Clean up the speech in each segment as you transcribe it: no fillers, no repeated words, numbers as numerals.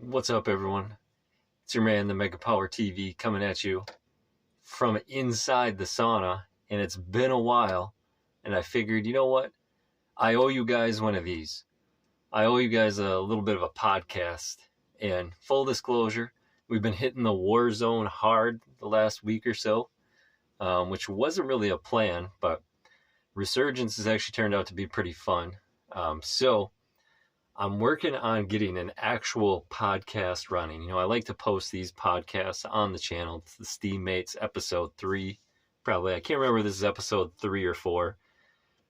What's up, everyone? It's your man, the Mega Power TV, coming at you from inside the sauna, and it's been a while, and I figured, you know what? I owe you guys one of these. I owe you guys a little bit of a podcast, and full disclosure, we've been hitting the Warzone hard the last week or so, which wasn't really a plan, but Resurgence has actually turned out to be pretty fun. So I'm working on getting an actual podcast running. I like to post these podcasts on the channel. It's the Steammates episode 3. Probably, I can't remember if this is episode 3 or 4.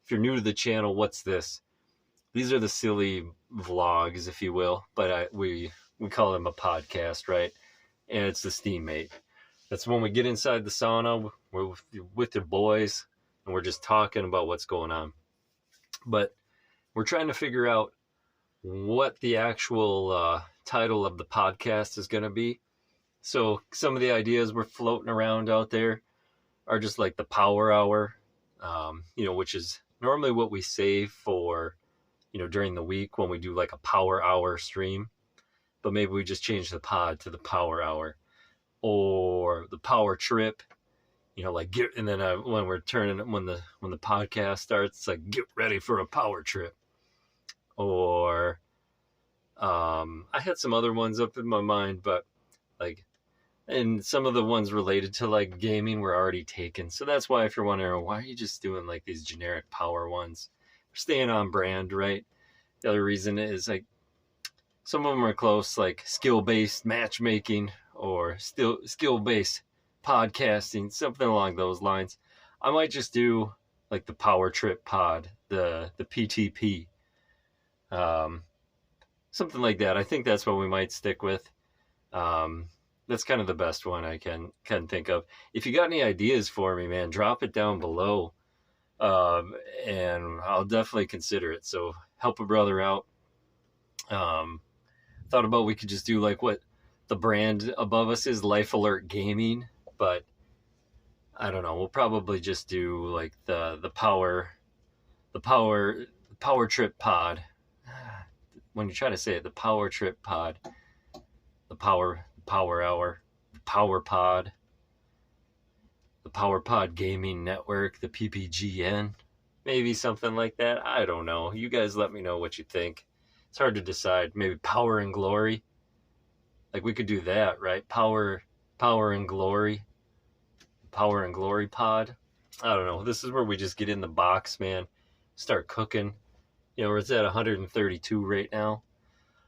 If you're new to the channel, what's this? These are the silly vlogs, if you will, but we call them a podcast, right? And it's the Steammate. That's when we get inside the sauna, we're with the boys, and we're just talking about what's going on. But we're trying to figure out what the actual title of the podcast is going to be. So some of the ideas we're floating around out there are just like the power hour, which is normally what we save for, during the week when we do like a power hour stream. But maybe we just change the pod to the power hour, or the power trip. And then when the podcast starts, it's like, get ready for a power trip. Or I had some other ones up in my mind, but and some of the ones related to like gaming were already taken. So that's why, if you're wondering, why are you just doing like these generic power ones? We're staying on brand, right? The other reason is like some of them are close, like skill-based matchmaking or skill-based podcasting, something along those lines. I might just do like the power trip pod, the PTP. Something like that. I think that's what we might stick with. That's kind of the best one I can think of. If you got any ideas for me, man, drop it down below, and I'll definitely consider it. So help a brother out. Thought about we could just do like what the brand above us is, Life Alert Gaming, but I don't know. We'll probably just do like the power trip pod. When you try to say it, the power trip pod, the power hour, the power pod, the power pod gaming network, the PPGN, maybe something like that. I don't know. You guys let me know what you think. It's hard to decide. Maybe power and glory. Like we could do that, right? Power and glory pod. I don't know. This is where we just get in the box, man. Start cooking. It's at 132 right now.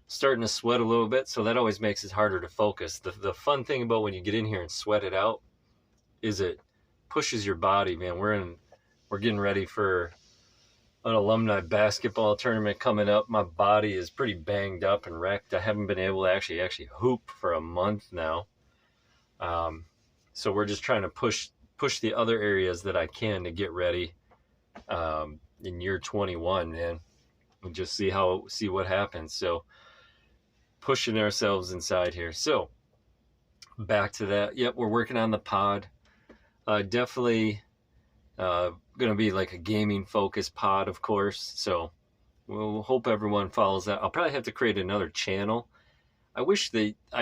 Starting to sweat a little bit, so that always makes it harder to focus. The fun thing about when you get in here and sweat it out is it pushes your body, man. We're getting ready for an alumni basketball tournament coming up. My body is pretty banged up and wrecked. I haven't been able to actually hoop for a month now. So we're just trying to push the other areas that I can to get ready in year 21, man. And just see what happens. So pushing ourselves inside here. So back to that. Yep, we're working on the pod. Definitely gonna be like a gaming focused pod, of course. So we'll hope everyone follows that. I'll probably have to create another channel. I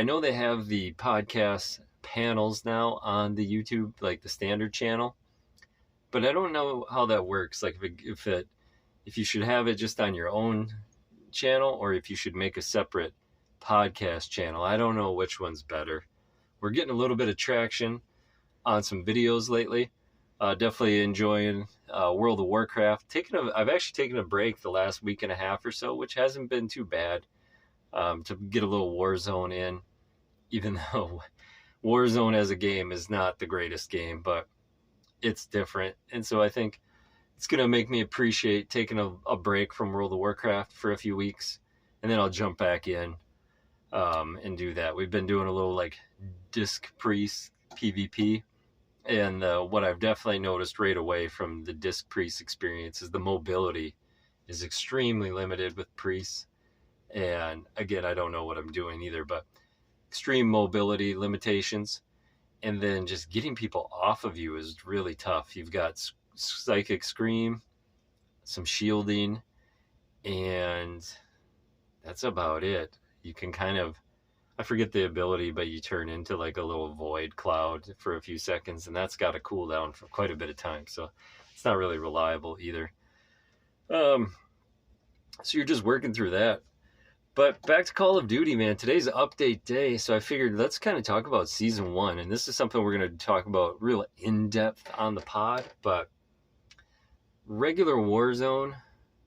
know they have the podcast panels now on the YouTube, like the standard channel, but I don't know how that works. Like if you should have it just on your own channel, or if you should make a separate podcast channel. I don't know which one's better. We're getting a little bit of traction on some videos lately. Definitely enjoying World of Warcraft. I've actually taken a break the last week and a half or so, which hasn't been too bad, to get a little Warzone in, even though Warzone as a game is not the greatest game, but it's different. And so I think it's going to make me appreciate taking a break from World of Warcraft for a few weeks, and then I'll jump back in and do that. We've been doing a little like disc priest PvP, and what I've definitely noticed right away from the disc priest experience is the mobility is extremely limited with priests. And again, I don't know what I'm doing either, but extreme mobility limitations. And then just getting people off of you is really tough. You've got Psychic Scream, some shielding, and that's about it. You can kind of I forget the ability, but you turn into like a little void cloud for a few seconds, and that's got a cooldown for quite a bit of time. So it's not really reliable either. So you're just working through that. But back to Call of Duty, man. Today's update day, so I figured let's kind of talk about Season 1. And this is something we're going to talk about real in-depth on the pod. But regular Warzone,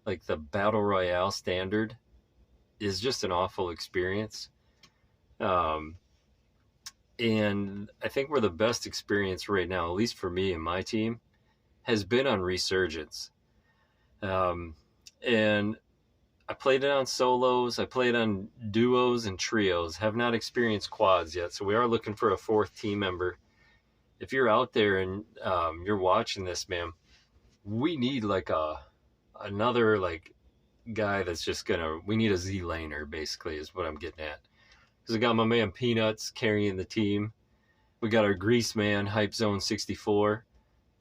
like the Battle Royale standard, is just an awful experience. And I think where the best experience right now, at least for me and my team, has been on Resurgence. And I played it on solos, I played on duos and trios, have not experienced quads yet, so we are looking for a fourth team member. If you're out there and you're watching this, man, we need like another like guy that's just we need a Z laner, basically, is what I'm getting at. Because I got my man Peanuts carrying the team. We got our Grease man, Hype Zone 64,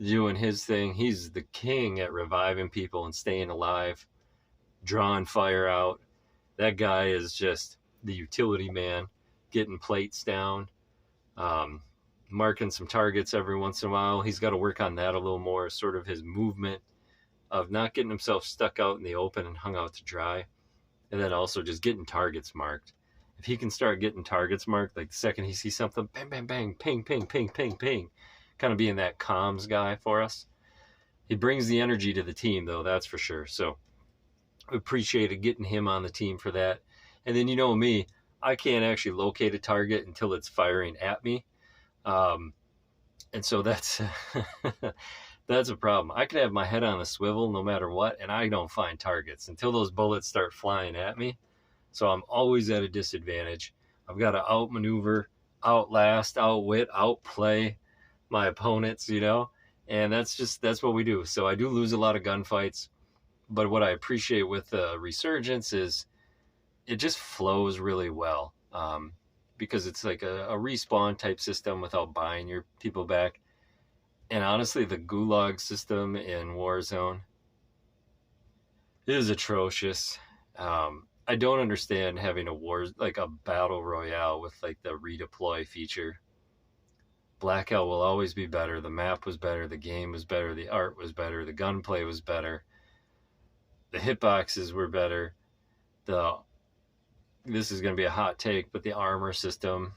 doing his thing. He's the king at reviving people and staying alive, drawing fire out. That guy is just the utility man, getting plates down, marking some targets every once in a while. He's got to work on that a little more, sort of his movement of not getting himself stuck out in the open and hung out to dry, and then also just getting targets marked. If he can start getting targets marked, like the second he sees something, bang, bang, bang, ping, ping, ping, ping, ping, kind of being that comms guy for us. He brings the energy to the team, though, that's for sure. So appreciated getting him on the team for that. And then, you know me, I can't actually locate a target until it's firing at me. And so that's that's a problem. I can have my head on a swivel no matter what, and I don't find targets until those bullets start flying at me. So I'm always at a disadvantage. I've got to outmaneuver, outlast, outwit, outplay my opponents, you know, and that's what we do. So I do lose a lot of gunfights. But what I appreciate with Resurgence is it just flows really well, because it's like a respawn type system without buying your people back. And honestly, the Gulag system in Warzone is atrocious. I don't understand having a battle royale with like the redeploy feature. Blackout will always be better. The map was better. The game was better. The art was better. The gunplay was better. The hitboxes were better. This is going to be a hot take, but the armor system,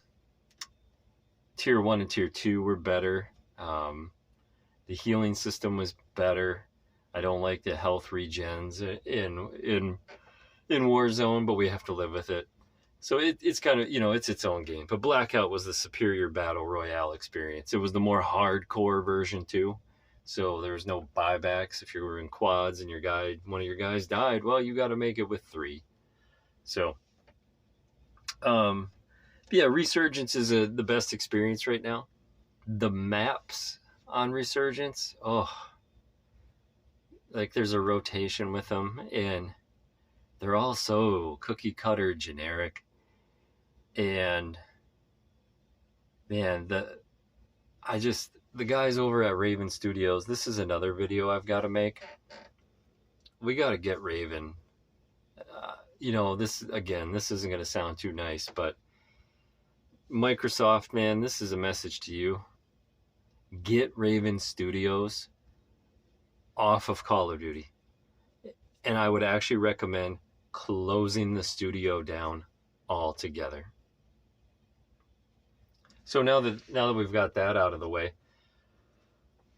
tier 1 and tier 2 were better. The healing system was better. I don't like the health regens in Warzone, but we have to live with it. So it's kind of, it's its own game. But Blackout was the superior battle royale experience. It was the more hardcore version too. So there was no buybacks. If you were in quads and one of your guys died, well, you got to make it with 3. So, yeah, Resurgence is the best experience right now. The maps on Resurgence, like there's a rotation with them, and they're all so cookie cutter generic. And man, the guys over at Raven Studios, this is another video I've got to make. We got to get Raven. This isn't going to sound too nice, but Microsoft, man, this is a message to you. Get Raven Studios off of Call of Duty. And I would actually recommend closing the studio down altogether. So now that we've got that out of the way,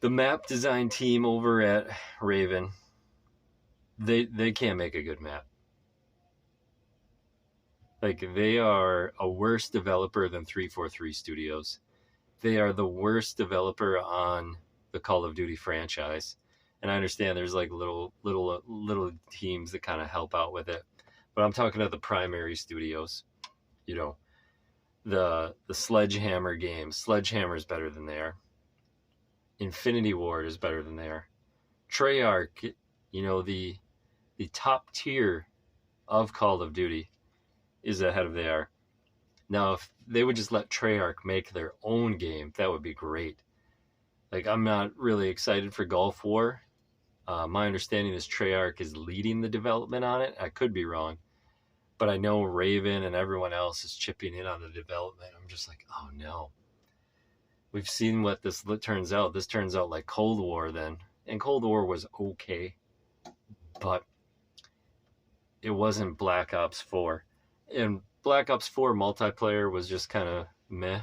the map design team over at Raven, they can't make a good map. Like, they are a worse developer than 343 Studios. They are the worst developer on the Call of Duty franchise. And I understand there's like little teams that kind of help out with it, but I'm talking about the primary studios. The Sledgehammer games. Sledgehammer is better than they are. Infinity Ward is better than they are. Treyarch, the top tier of Call of Duty, is ahead of they are. Now, if they would just let Treyarch make their own game, that would be great. Like, I'm not really excited for Gulf War. My understanding is Treyarch is leading the development on it. I could be wrong. but I know Raven and everyone else is chipping in on the development. I'm just like, oh no. We've seen what this turns out. This turns out like Cold War then. And Cold War was okay, but it wasn't Black Ops 4. And Black Ops 4 multiplayer was just kind of meh,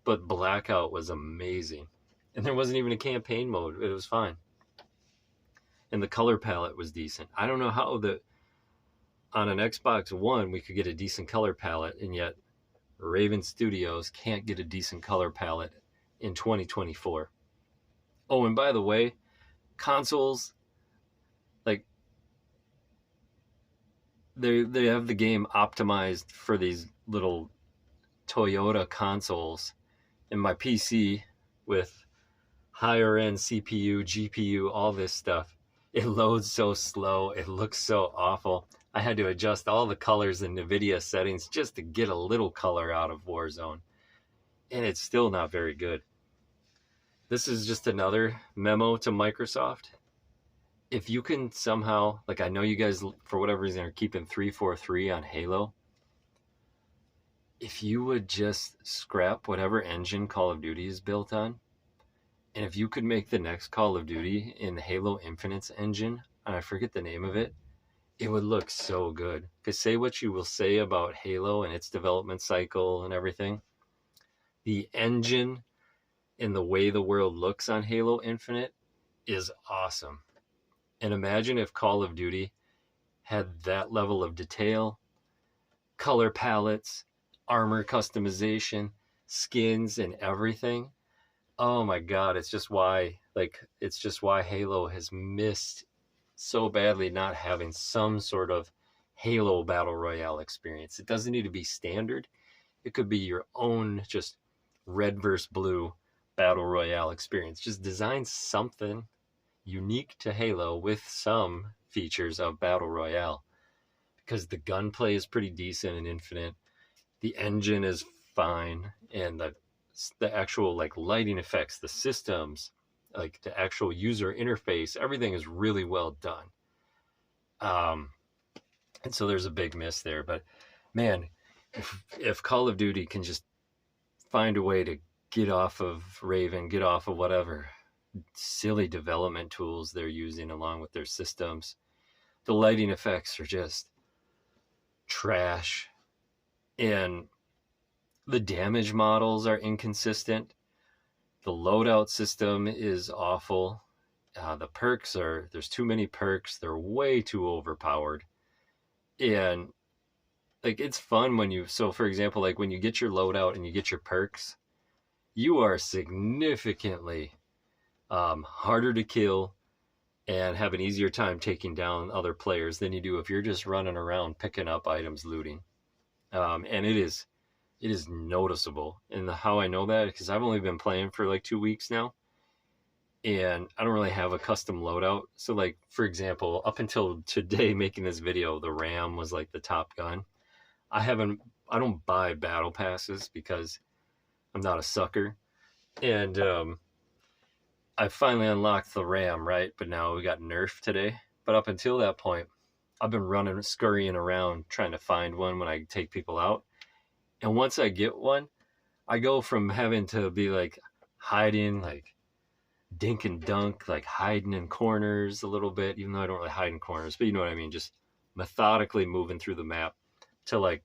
but Blackout was amazing. And there wasn't even a campaign mode. It was fine. And the color palette was decent. I don't know how on an Xbox One we could get a decent color palette, and yet Raven Studios can't get a decent color palette in 2024. Oh, and by the way, consoles, like, they have the game optimized for these little Toyota consoles. And my PC with higher end CPU, GPU, all this stuff, it loads so slow. It looks so awful. I had to adjust all the colors in NVIDIA settings just to get a little color out of Warzone. And it's still not very good. This is just another memo to Microsoft. If you can somehow, like, I know you guys, for whatever reason, are keeping 343 on Halo. If you would just scrap whatever engine Call of Duty is built on, and if you could make the next Call of Duty in the Halo Infinite's engine, and I forget the name of it, it would look so good. Because say what you will say about Halo and its development cycle and everything, the engine and the way the world looks on Halo Infinite is awesome. And imagine if Call of Duty had that level of detail, color palettes, armor customization, skins, and everything. Oh my God, it's just why Halo has missed so badly not having some sort of Halo Battle Royale experience. It doesn't need to be standard. It could be your own just red versus blue Battle Royale experience. Just design something unique to Halo with some features of Battle Royale. Because the gunplay is pretty decent in Infinite. The engine is fine. And the actual like lighting effects, the systems, like the actual user interface, everything is really well done. And so there's a big miss there. But man, if Call of Duty can just find a way to get off of Raven, get off of whatever silly development tools they're using along with their systems, the lighting effects are just trash. And the damage models are inconsistent. The loadout system is awful. The perks there's too many perks. They're way too overpowered. And like, it's fun for example, like when you get your loadout and you get your perks, you are significantly harder to kill and have an easier time taking down other players than you do if you're just running around picking up items, looting. And it is noticeable. And how I know that, because I've only been playing for like 2 weeks now, and I don't really have a custom loadout. So like, for example, up until today making this video, the Ram was like the top gun. I don't buy battle passes because I'm not a sucker. And I finally unlocked the Ram, right? But now we got nerfed today. But up until that point, I've been scurrying around trying to find one when I take people out. And once I get one, I go from having to be like hiding, like dink and dunk, like hiding in corners a little bit, even though I don't really hide in corners, but you know what I mean? Just methodically moving through the map to like,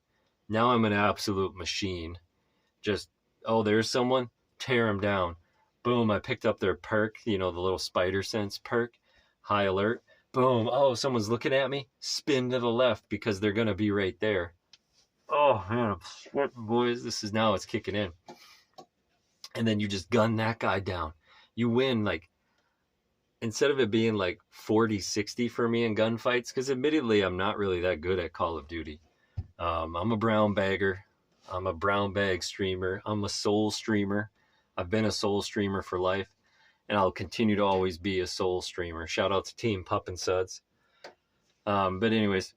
now I'm an absolute machine. Just, oh, there's someone, tear them down. Boom, I picked up their perk, the little spider sense perk, high alert. Boom, oh, someone's looking at me, spin to the left because they're going to be right there. Oh man, I'm sweating, boys. It's kicking in. And then you just gun that guy down. You win, like, instead of it being like 40-60 for me in gunfights, because admittedly I'm not really that good at Call of Duty. I'm a brown bagger. I'm a brown bag streamer. I'm a soul streamer. I've been a soul streamer for life, and I'll continue to always be a soul streamer. Shout out to Team Pup and Suds. But anyways,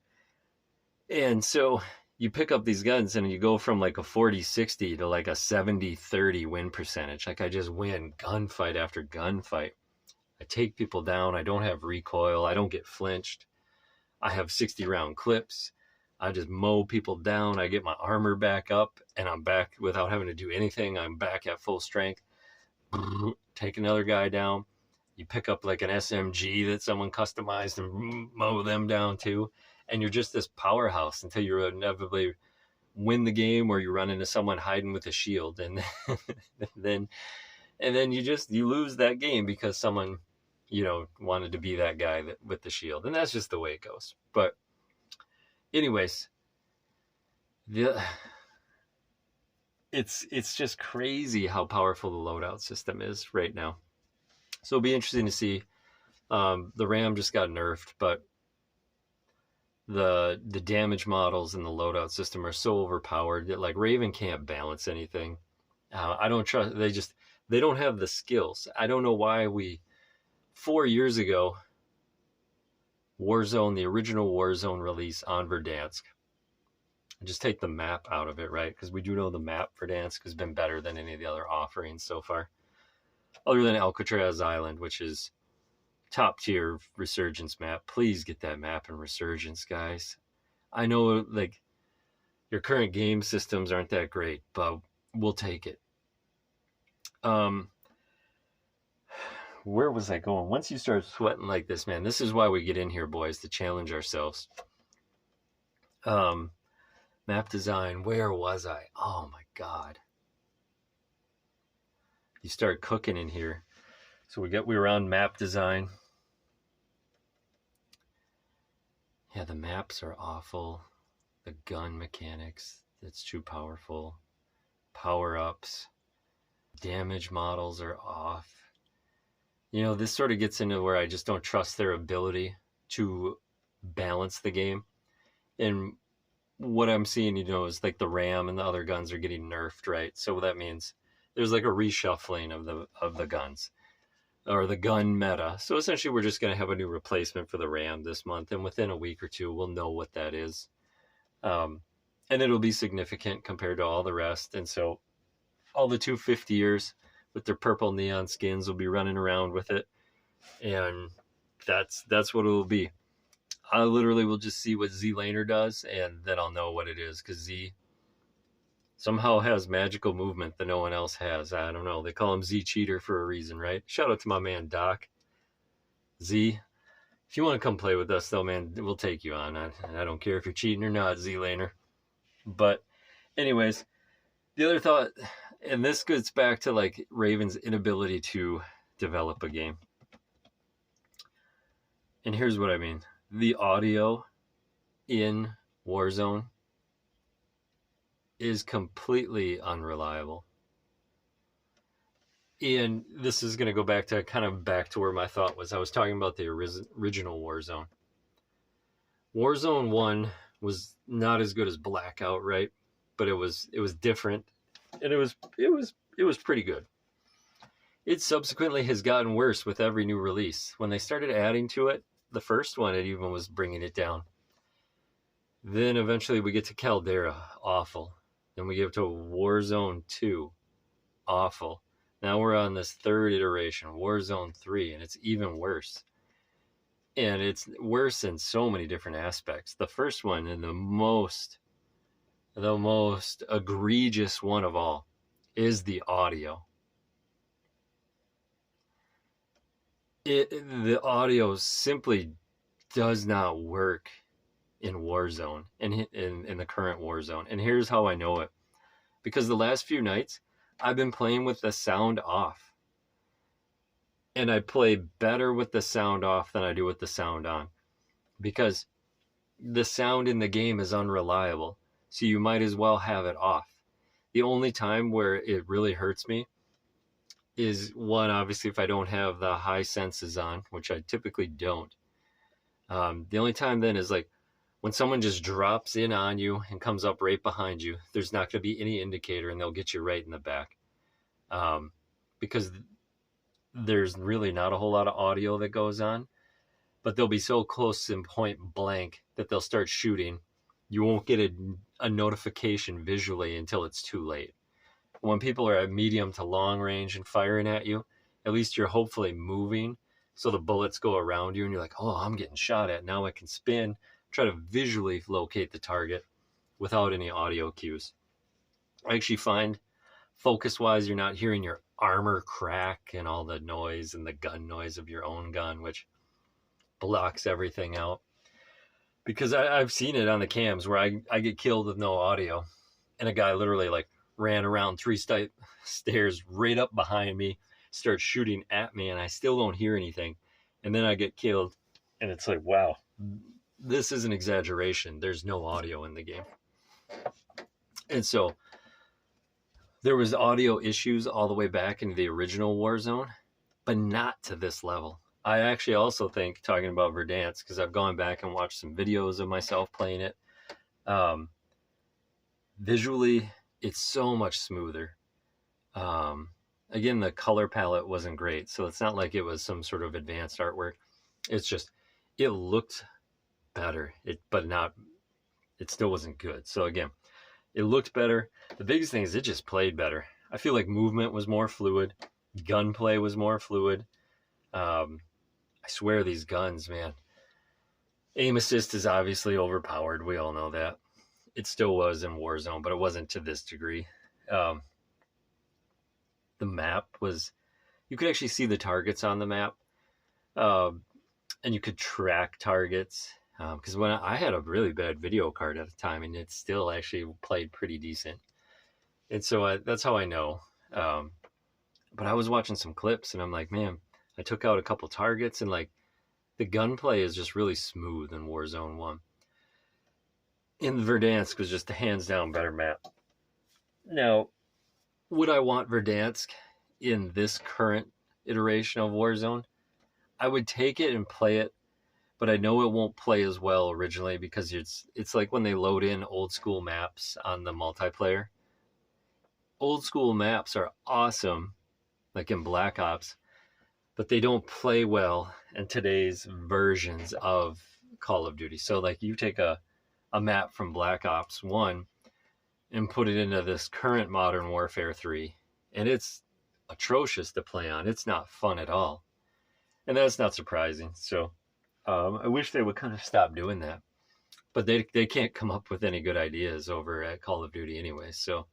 and so you pick up these guns and you go from like a 40-60 to like a 70-30 win percentage. Like, I just win gunfight after gunfight. I take people down. I don't have recoil. I don't get flinched. I have 60 round clips. I just mow people down. I get my armor back up, and I'm back without having to do anything. I'm back at full strength. Take another guy down. You pick up like an SMG that someone customized and mow them down too. And you're just this powerhouse until you inevitably win the game, or you run into someone hiding with a shield, and then you lose that game because someone, wanted to be that guy with the shield. And that's just the way it goes. But anyways, it's just crazy how powerful the loadout system is right now. So it'll be interesting to see. The RAM just got nerfed, but the damage models in the loadout system are so overpowered that like Raven can't balance anything. I don't trust. They don't have the skills. I don't know why 4 years ago, Warzone, the original Warzone release on Verdansk, just take the map out of it, right? Because we do know the map for Verdansk has been better than any of the other offerings so far, other than Alcatraz Island, which is top tier Resurgence map. Please get that map in Resurgence, guys. I know like your current game systems aren't that great, but we'll take it. Where was I going? Once you start sweating like this, man, this is why we get in here, boys, to challenge ourselves. Map design, where was I? Oh my God. You start cooking in here. So we were on map design. Yeah, the maps are awful. The gun mechanics, that's too powerful. Power-ups. Damage models are off. This sort of gets into where I just don't trust their ability to balance the game. And what I'm seeing, is like the RAM and the other guns are getting nerfed, right? So that means there's like a reshuffling of the guns, or the gun meta. So essentially we're just going to have a new replacement for the RAM this month, and within a week or two we'll know what that is. And it'll be significant compared to all the rest. And so all the 250ers with their purple neon skins will be running around with it, and that's what it will be. I literally will just see what Z Laner does, and then I'll know what it is, because Z somehow has magical movement that no one else has. I don't know. They call him Z Cheater for a reason, right? Shout out to my man Doc. Z, if you want to come play with us, though, man, we'll take you on. I don't care if you're cheating or not, Z Laner. But anyways, the other thought, and this gets back to like Raven's inability to develop a game. And here's what I mean. The audio in Warzone is completely unreliable. And this is going to go back to where my thought was. I was talking about the original Warzone. Warzone 1 was not as good as Blackout, right? But it was different, and it was pretty good. It subsequently has gotten worse with every new release. When they started adding to it, the first one, it even was bringing it down. Then eventually we get to Caldera, awful. Then we get to Warzone 2, awful. Now we're on this third iteration, Warzone 3, and it's even worse. And it's worse in so many different aspects. The first one, and the most egregious one of all, is the audio. The audio simply does not work in Warzone, in the current Warzone. And here's how I know it. Because the last few nights, I've been playing with the sound off. And I play better with the sound off than I do with the sound on. Because the sound in the game is unreliable. So you might as well have it off. The only time where it really hurts me is, one, obviously, if I don't have the high senses on, which I typically don't. The only time then is like when someone just drops in on you and comes up right behind you. There's not going to be any indicator, and they'll get you right in the back. Because there's really not a whole lot of audio that goes on, but they'll be so close and point blank that they'll start shooting. You won't get a notification visually until it's too late. When people are at medium to long range and firing at you, at least you're hopefully moving, so the bullets go around you and you're like, oh, I'm getting shot at. Now I can spin, try to visually locate the target without any audio cues. I actually find focus-wise, you're not hearing your armor crack and all the noise and the gun noise of your own gun, which blocks everything out. Because I've seen it on the cams where I get killed with no audio, and a guy literally like ran around 3 stairs right up behind me, starts shooting at me, and I still don't hear anything. And then I get killed, and it's like, wow, this is an exaggeration. There's no audio in the game. And so there was audio issues all the way back into the original Warzone, but not to this level. I actually also think, talking about Verdansk, because I've gone back and watched some videos of myself playing it, visually, it's so much smoother. Again, the color palette wasn't great, so it's not like it was some sort of advanced artwork. It's just, it looked better, but it still wasn't good. So again, it looked better. The biggest thing is it just played better. I feel like movement was more fluid. Gunplay was more fluid. I swear these guns, man. Aim assist is obviously overpowered. We all know that. It still was in Warzone, but it wasn't to this degree. The map was... You could actually see the targets on the map. And you could track targets. Because when I had a really bad video card at the time, and it still actually played pretty decent. And so that's how I know. But I was watching some clips, and I'm like, man, I took out a couple targets, and like the gunplay is just really smooth in Warzone 1. In Verdansk was just a hands down better map. Now, would I want Verdansk in this current iteration of Warzone? I would take it and play it, but I know it won't play as well originally because it's like when they load in old school maps on the multiplayer. Old school maps are awesome, like in Black Ops, but they don't play well in today's versions of Call of Duty. So like you take a map from Black Ops 1 and put it into this current Modern Warfare 3, and it's atrocious to play on. It's not fun at all. And that's not surprising. So I wish they would kind of stop doing that. But they can't come up with any good ideas over at Call of Duty anyway. So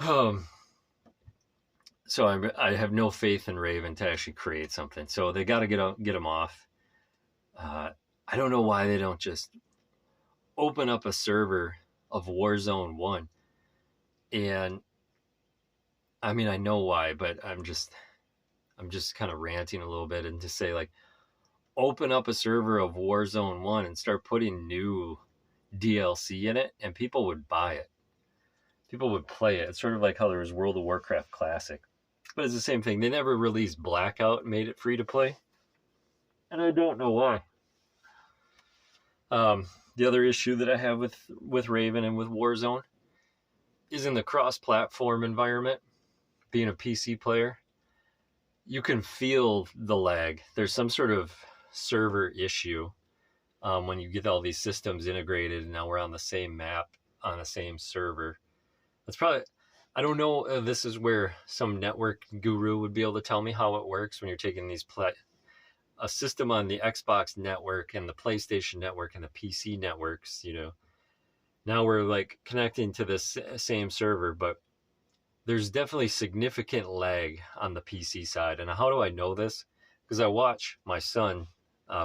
I have no faith in Raven to actually create something. So they got to get them off. I don't know why they don't just open up a server of Warzone 1. And I mean, I know why, but I'm just kind of ranting a little bit and to say, like, open up a server of Warzone 1 and start putting new DLC in it, and people would buy it. People would play it. It's sort of like how there was World of Warcraft Classic. But it's the same thing. They never released Blackout and made it free to play. And I don't know why. The other issue that I have with Raven and with Warzone is in the cross-platform environment. Being a PC player, you can feel the lag. There's some sort of server issue when you get all these systems integrated and now we're on the same map on the same server. That's probably, I don't know if this is where some network guru would be able to tell me how it works when you're taking these a system on the Xbox network and the PlayStation network and the PC networks, you know. Now we're like connecting to this same server, but there's definitely significant lag on the PC side. And how do I know this? Because I watch my son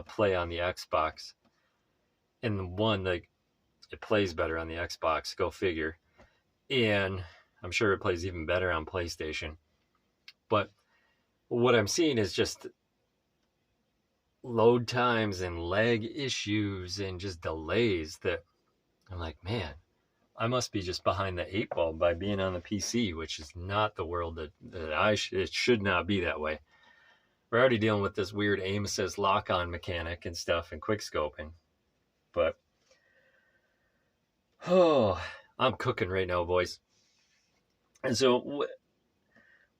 play on the Xbox, and like it plays better on the Xbox, go figure. And I'm sure it plays even better on PlayStation. But what I'm seeing is just load times and lag issues and just delays that I'm like, man, I must be just behind the 8 ball by being on the PC, which is not the world that it should not be that way. We're already dealing with this weird aim assist lock-on mechanic and stuff and quick scoping. But, I'm cooking right now, boys. And so,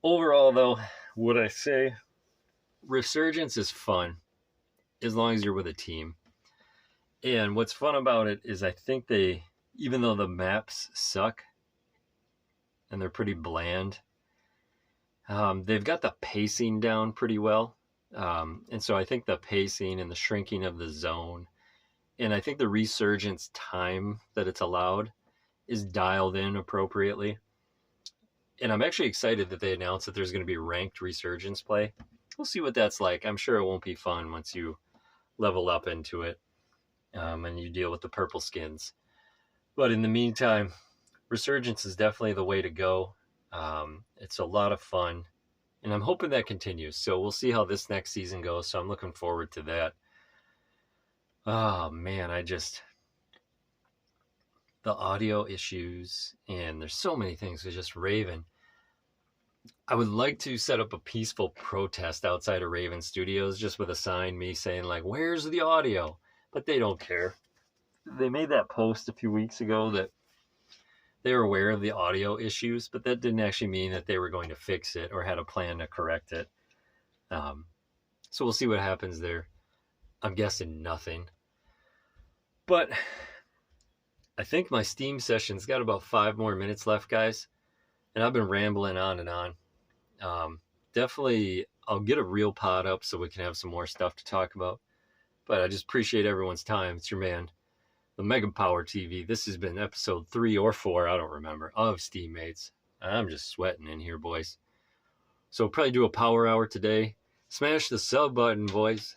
overall, though, would I say Resurgence is fun as long as you're with a team. And what's fun about it is I think even though the maps suck and they're pretty bland, they've got the pacing down pretty well. And so I think the pacing and the shrinking of the zone And I think the resurgence time that it's allowed is dialed in appropriately. And I'm actually excited that they announced that there's going to be ranked resurgence play. We'll see what that's like. I'm sure it won't be fun once you level up into it, and you deal with the purple skins. But in the meantime, resurgence is definitely the way to go. It's a lot of fun, and I'm hoping that continues. So we'll see how this next season goes. So I'm looking forward to that. Oh man, the audio issues, and there's so many things with just Raven. I would like to set up a peaceful protest outside of Raven Studios, just with a sign, me saying like, where's the audio? But they don't care. They made that post a few weeks ago that they were aware of the audio issues, but that didn't actually mean that they were going to fix it or had a plan to correct it. So we'll see what happens there. I'm guessing nothing. But I think my Steam session's got about 5 more minutes left, guys. And I've been rambling on and on. Definitely, I'll get a real pod up so we can have some more stuff to talk about. But I just appreciate everyone's time. It's your man, the Mega Power TV. This has been episode 3 or 4, I don't remember, of Steammates. I'm just sweating in here, boys. So we'll probably do a power hour today. Smash the sub button, boys.